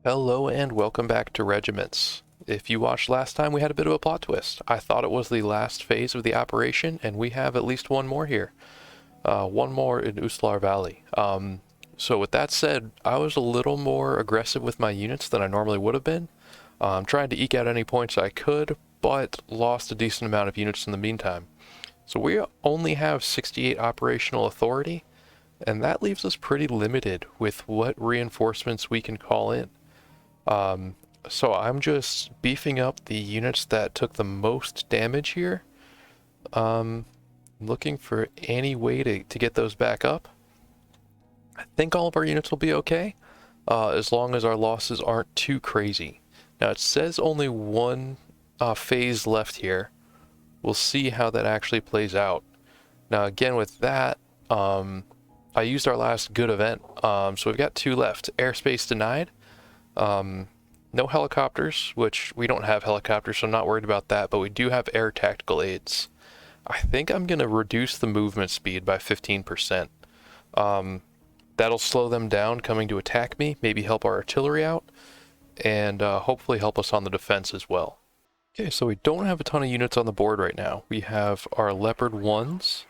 Hello and welcome back to Regiments. If you watched last time, we had a bit of a plot twist. I thought it was the last phase of the operation, and we have at least one more here. One more in Uslar Valley. So with that said, I was a little more aggressive with my units than I normally would have been. Trying to eke out any points I could, but lost a decent amount of units in the meantime. So we only have 68 operational authority, and that leaves us pretty limited with what reinforcements we can call in. So I'm just beefing up the units that took the most damage here. Looking for any way to get those back up. I think all of our units will be okay, as long as our losses aren't too crazy. Now it says only one phase left here. We'll see how that actually plays out. Now again with that, I used our last good event, so we've got two left. Airspace denied. No helicopters, which we don't have helicopters, so I'm not worried about that, but we do have air tactical aids. I think I'm going to reduce the movement speed by 15%. That'll slow them down coming to attack me, maybe help our artillery out, and hopefully help us on the defense as well. Okay, so we don't have a ton of units on the board right now. We have our Leopard 1s,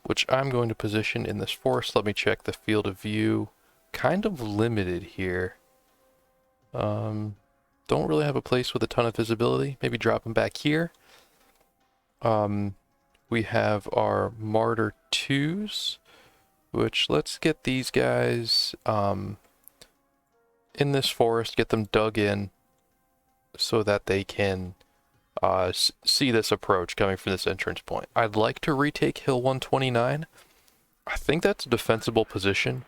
which I'm going to position in this forest. Let me check the field of view. Kind of limited here. Don't really have a place with a ton of visibility. Maybe drop them back here. We have our Martyr 2s, which let's get these guys in this forest, get them dug in so that they can see this approach coming from this entrance point. I'd like to retake Hill 129. I think that's a defensible position.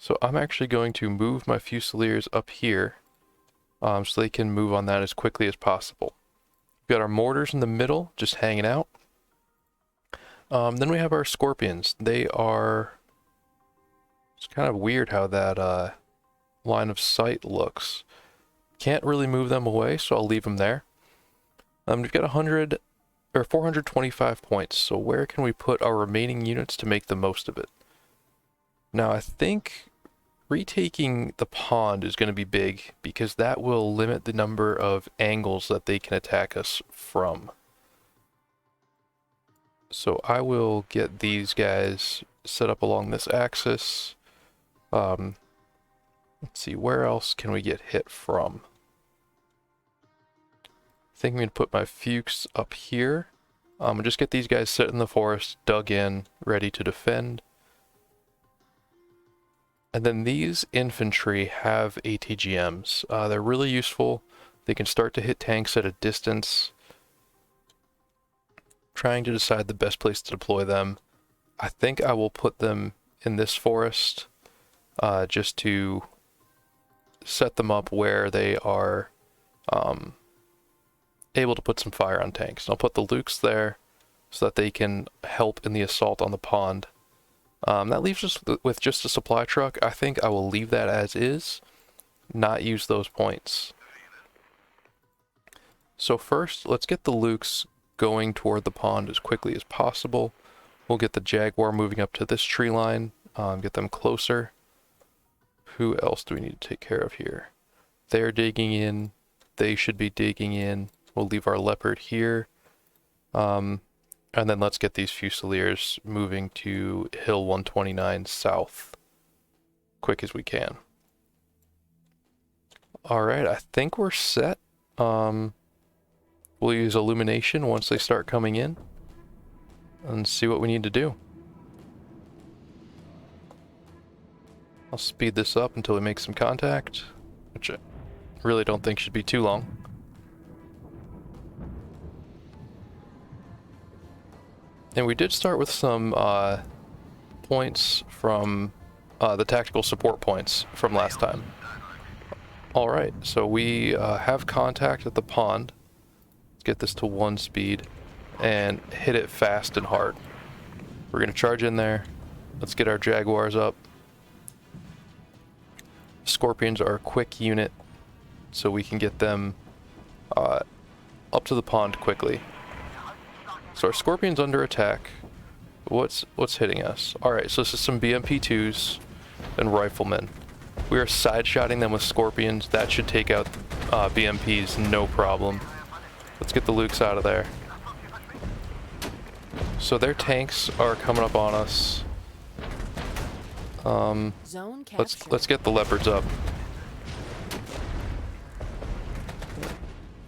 So I'm actually going to move my Fusiliers up here so they can move on that as quickly as possible. We've got our mortars in the middle, just hanging out. Then we have our Scorpions. They are... It's kind of weird how that line of sight looks. Can't really move them away, so I'll leave them there. We've got 100 or 425 points, so where can we put our remaining units to make the most of it? Now I think retaking the pond is going to be big because that will limit the number of angles that they can attack us from. So I will get these guys set up along this axis. Let's see, where else can we get hit from? I think I'm going to put my Fuchs up here. And just get these guys set in the forest, dug in, ready to defend. And then these infantry have ATGMs. They're really useful. They can start to hit tanks at a distance. Trying to decide the best place to deploy them. I think I will put them in this forest just to set them up where they are able to put some fire on tanks. And I'll put the Lukes there so that they can help in the assault on the pond. That leaves us with just a supply truck. I think I will leave that as is, not use those points. So first, let's get the Lukes going toward the pond as quickly as possible. We'll get the Jaguar moving up to this tree line, get them closer. Who else do we need to take care of here? They're digging in. They should be digging in. We'll leave our Leopard here. And then let's get these Fusiliers moving to Hill 129 south quick as we can. Alright, I think we're set. We'll use illumination once they start coming in and see what we need to do. I'll speed this up until we make some contact, which I really don't think should be too long. And we did start with some points from the tactical support points from last time. Alright, so we have contact at the pond. Let's get this to 1 speed and hit it fast and hard. We're going to charge in there. Let's get our Jaguars up. Scorpions are a quick unit, so we can get them up to the pond quickly. So our Scorpion's under attack. What's hitting us? Alright, so this is some BMP-2s and riflemen. We are side-shotting them with scorpions. That should take out BMPs, no problem. Let's get the Lukes out of there. So their tanks are coming up on us. Let's get the leopards up.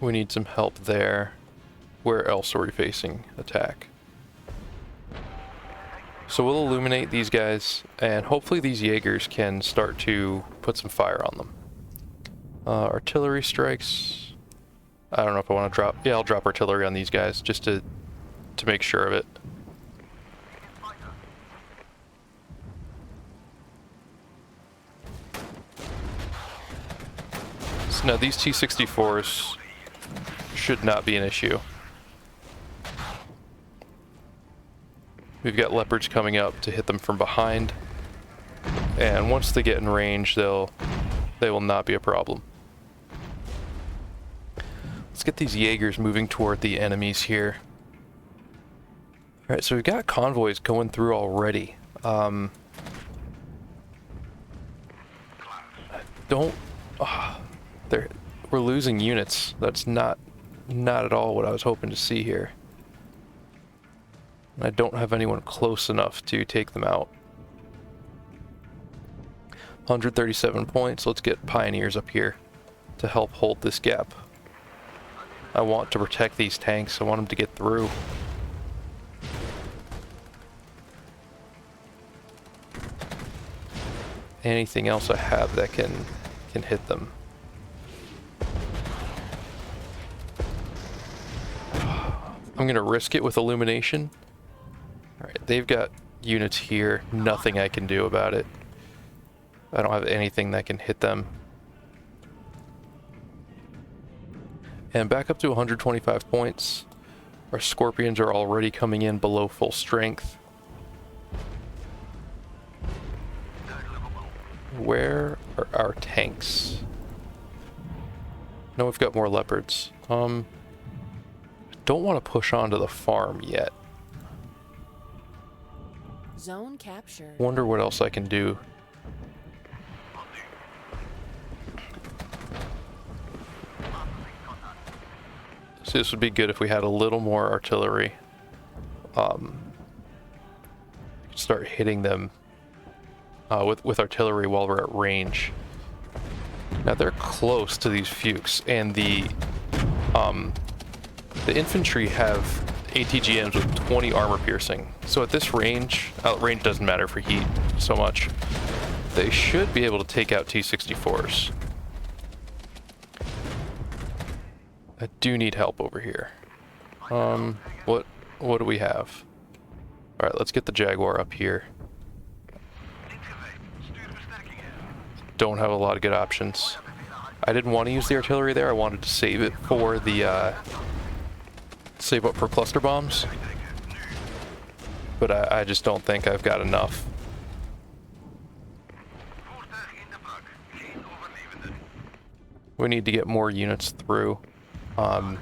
We need some help there. Where else are we facing attack? So we'll illuminate these guys, and hopefully these Jaegers can start to put some fire on them. Artillery strikes. I don't know if I want to drop... Yeah, I'll drop artillery on these guys just to make sure of it. So now these T-64s should not be an issue. We've got leopards coming up to hit them from behind, and once they get in range, they will not be a problem. Let's get these Jaegers moving toward the enemies here. Alright, so we've got convoys going through already. We're losing units. That's not at all what I was hoping to see here. I don't have anyone close enough to take them out. 137 points. Let's get pioneers up here to help hold this gap. I want to protect these tanks. I want them to get through. Anything else I have that can hit them. I'm gonna risk it with illumination. Alright, they've got units here. Nothing I can do about it. I don't have anything that can hit them. And back up to 125 points. Our scorpions are already coming in below full strength. Where are our tanks? No, we've got more leopards. Don't want to push onto the farm yet. Zone captured. Wonder what else I can do. So this would be good if we had a little more artillery. Start hitting them with artillery while we're at range. Now they're close to these Fuchs, and the infantry have ATGMs with 20 armor piercing. So at this range, range doesn't matter for heat so much. They should be able to take out T-64s. I do need help over here. What do we have? All right, let's get the Jaguar up here. Don't have a lot of good options. I didn't want to use the artillery there. I wanted to save it for the save up for cluster bombs, but I just don't think I've got enough. We need to get more units through. We're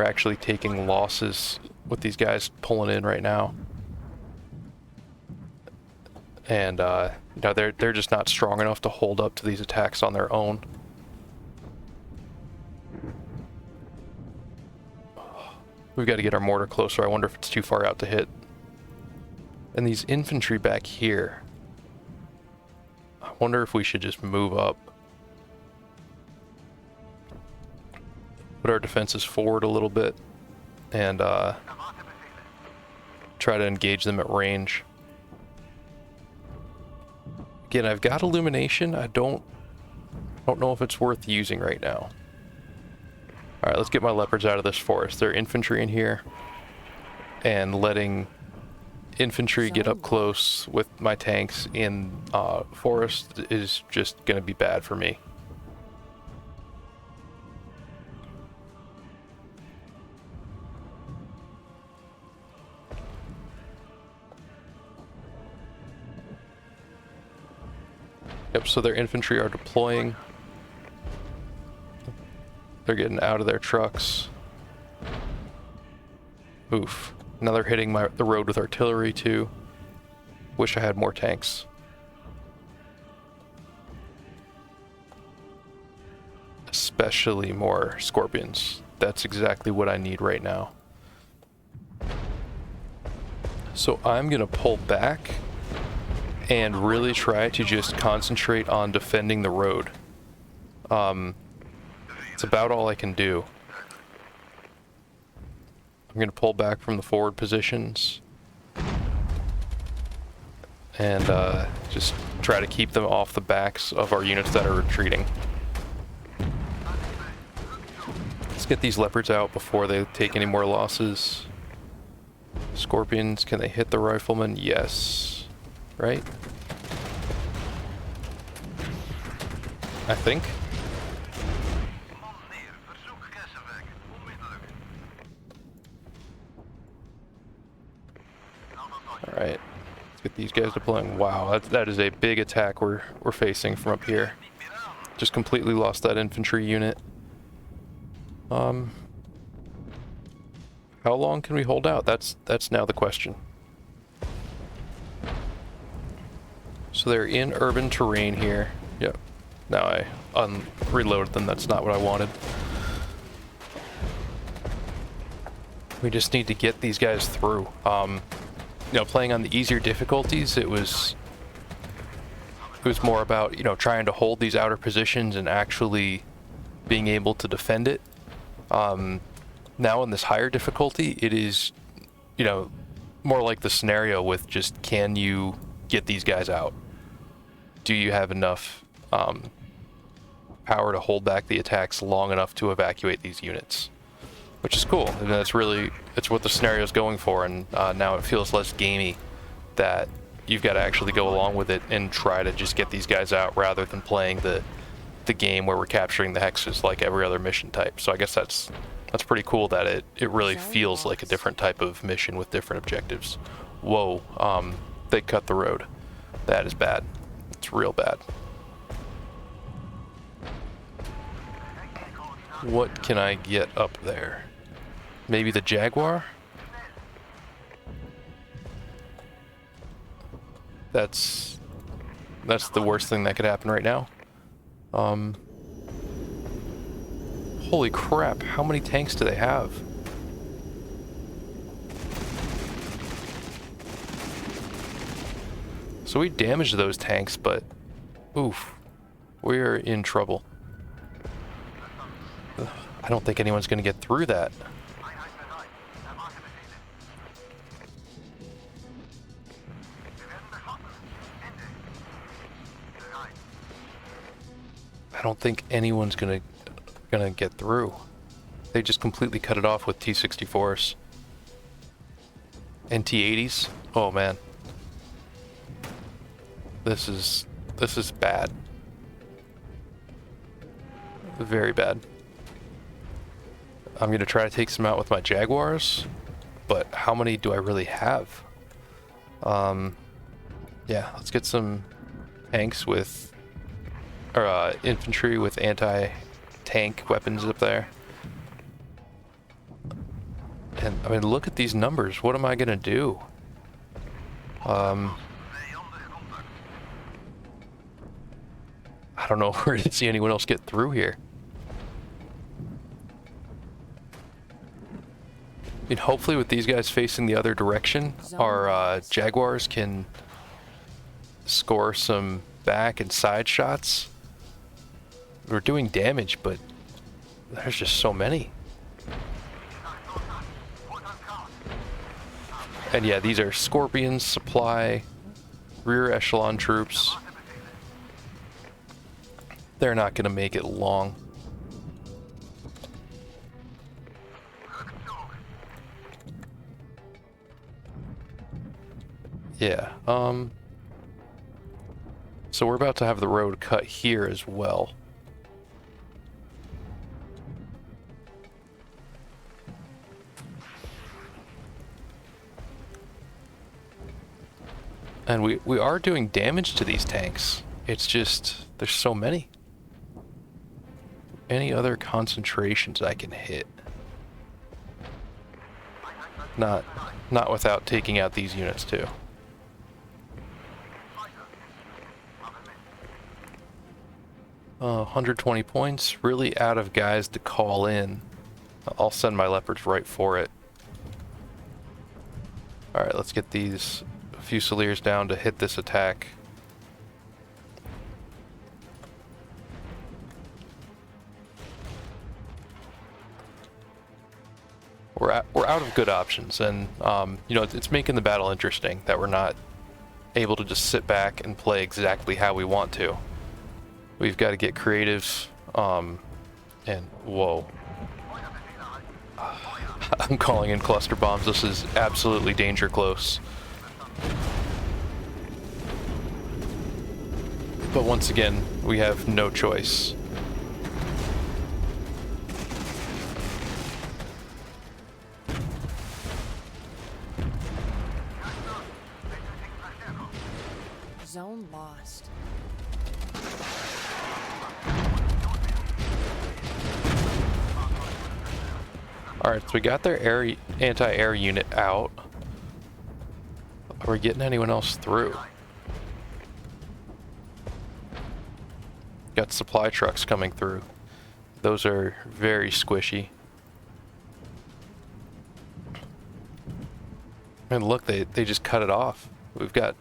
actually taking losses with these guys pulling in right now, and no, they're just not strong enough to hold up to these attacks on their own. We've got to get our mortar closer. I wonder if it's too far out to hit. And these infantry back here, I wonder if we should just move up. Put our defenses forward a little bit and try to engage them at range. Again, I've got illumination. I don't know if it's worth using right now. Alright, let's get my leopards out of this forest. There are infantry in here, and letting infantry get up close with my tanks in forest is just going to be bad for me. Yep, so their infantry are deploying. They're getting out of their trucks. Oof. Now they're hitting the road with artillery too. Wish I had more tanks. especially more scorpions. That's exactly what I need right now. So I'm gonna pull back and really try to just concentrate on defending the road. It's about all I can do. I'm gonna pull back from the forward positions and just try to keep them off the backs of our units that are retreating. Let's get these leopards out before they take any more losses. Scorpions, can they hit the riflemen? Yes. Right? I think. Alright. Let's get these guys deploying. Wow, that is a big attack we're facing from up here. Just completely lost that infantry unit. How long can we hold out? That's now the question. So they're in urban terrain here. Yep. Now I reloaded them. That's not what I wanted. We just need to get these guys through. You know, playing on the easier difficulties, it was more about, you know, trying to hold these outer positions and actually being able to defend it. Now in this higher difficulty, it is, you know, more like the scenario with just, can you get these guys out? Do you have enough power to hold back the attacks long enough to evacuate these units? Which is cool, and that's what the scenario is going for, and now it feels less gamey that you've got to actually go along with it and try to just get these guys out rather than playing the game where we're capturing the hexes like every other mission type. So I guess that's pretty cool that it really feels like a different type of mission with different objectives. Whoa, they cut the road. That is bad. It's real bad. What can I get up there? Maybe the Jaguar? That's the worst thing that could happen right now. Holy crap, how many tanks do they have? So we damaged those tanks, but oof, we're in trouble. Ugh, I don't think anyone's gonna get through that. I don't think anyone's gonna get through. They just completely cut it off with T-64s and T-80s. Oh man, this is bad, very bad. I'm gonna try to take some out with my Jaguars, but how many do I really have? Yeah, let's get some tanks with, or infantry with anti-tank weapons up there. And I mean, look at these numbers. What am I gonna do? I don't know where to see anyone else get through here. I mean, hopefully with these guys facing the other direction, our Jaguars can score some back and side shots. We're doing damage, but there's just so many. And yeah, these are Scorpions, supply, rear echelon troops. They're not gonna make it long. Yeah, so we're about to have the road cut here as well. And we are doing damage to these tanks. It's just, there's so many. Any other concentrations I can hit? Not without taking out these units too. 120 points, really out of guys to call in. I'll send my leopards right for it. Alright, let's get these Fusiliers down to hit this attack. We're out of good options, and you know, it's making the battle interesting that we're not able to just sit back and play exactly how we want to. We've got to get creative, and whoa. I'm calling in cluster bombs. This is absolutely danger close. But once again, we have no choice. Zone lost. Alright, so we got their anti-air unit out. Are we getting anyone else through? Got supply trucks coming through. Those are very squishy. And look, they just cut it off. We've got...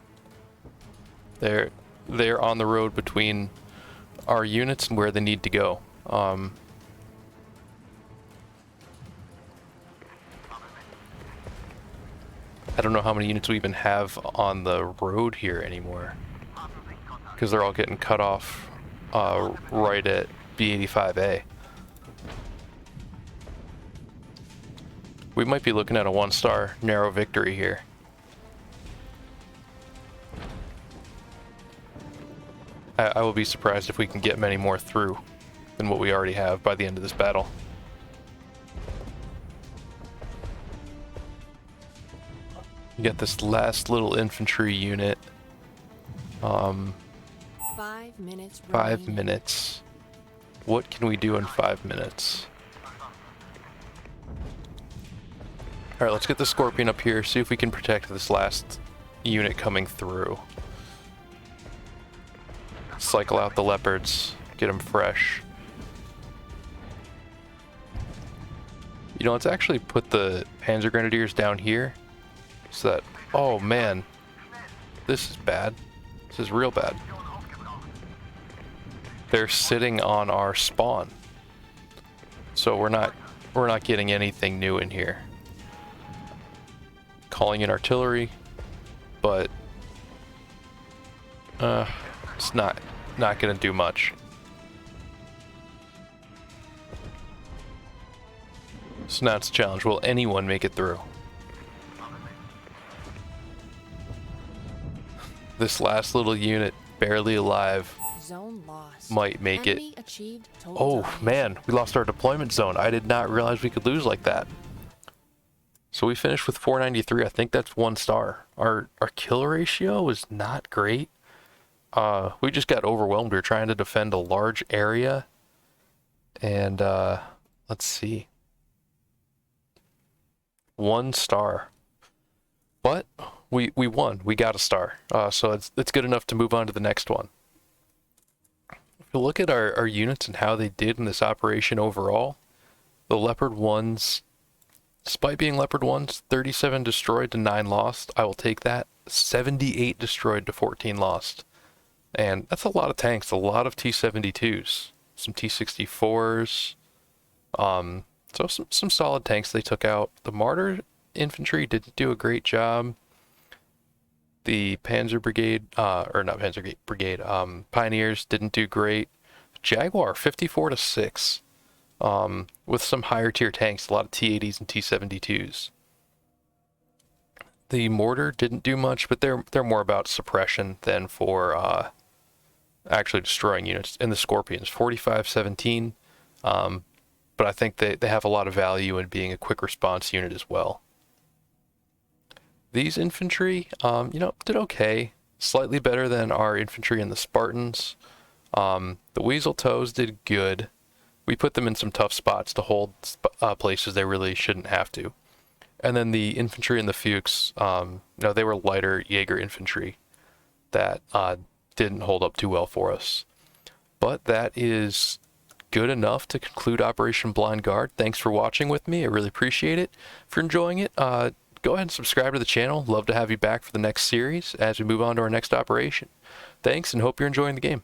They're on the road between our units and where they need to go. I don't know how many units we even have on the road here anymore, because they're all getting cut off right at B85A. We might be looking at a 1-star narrow victory here. I will be surprised if we can get many more through than what we already have by the end of this battle. You get this last little infantry unit. 5 minutes. 5 remaining. minutes. What can we do in 5 minutes? Alright, let's get the Scorpion up here, see if we can protect this last unit coming through. Cycle out the leopards, get them fresh. You know, let's actually put the Panzer Grenadiers down here. So that, oh man, this is bad. This is real bad. They're sitting on our spawn. So we're not getting anything new in here. Calling in artillery, but it's not gonna do much. So now it's a challenge. Will anyone make it through? This last little unit, barely alive, Zone lost. might make it. Enemy achieved total Oh domination. man, we lost our deployment zone. I did not realize we could lose like that. So we finished with 493. I think that's 1 star. Our kill ratio was not great. We just got overwhelmed. We were trying to defend a large area. And let's see. 1 star. But we won. We got a star. So it's good enough to move on to the next one. If you look at our units and how they did in this operation overall, the Leopard 1s, despite being Leopard 1s, 37 destroyed to 9 lost. I will take that. 78 destroyed to 14 lost. And that's a lot of tanks, a lot of T-72s, some T-64s. So some solid tanks they took out. The Martyr infantry didn't do a great job. The Panzer Brigade, or not Panzer Brigade, Pioneers didn't do great. Jaguar, 54 to 6. With some higher tier tanks, a lot of T-80s and T-72s. The Mortar didn't do much, but they're more about suppression than for actually destroying units. And the Scorpions, 45-17. But I think they have a lot of value in being a quick response unit as well. These infantry, you know, did okay. Slightly better than our infantry and the Spartans. The Weasel Toes did good. We put them in some tough spots to hold places they really shouldn't have to. And then the infantry and the Fuchs, no, they were lighter Jaeger infantry that didn't hold up too well for us. But that is good enough to conclude Operation Blind Guard. Thanks for watching with me. I really appreciate it. If you're enjoying it, go ahead and subscribe to the channel. Love to have you back for the next series as we move on to our next operation. Thanks, and hope you're enjoying the game.